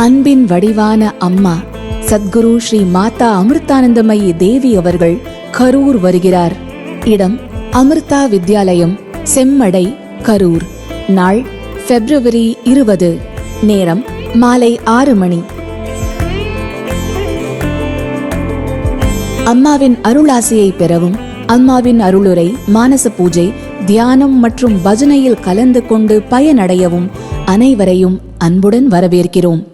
அன்பின் வடிவான அம்மா சத்குரு ஸ்ரீ மாதா அமிர்தானந்தமயி தேவி அவர்கள் கரூர் வருகிறார். இடம் அமிர்தா வித்யாலயம், செம்மடை, கரூர். நாள் February 20. நேரம் மாலை 6 மணி. அம்மாவின் அருளாசியை பெறவும், அம்மாவின் அருளுரை, மானச பூஜை, தியானம் மற்றும் பஜனையில் கலந்து கொண்டு பயனடையவும் அனைவரையும் அன்புடன் வரவேற்கிறோம்.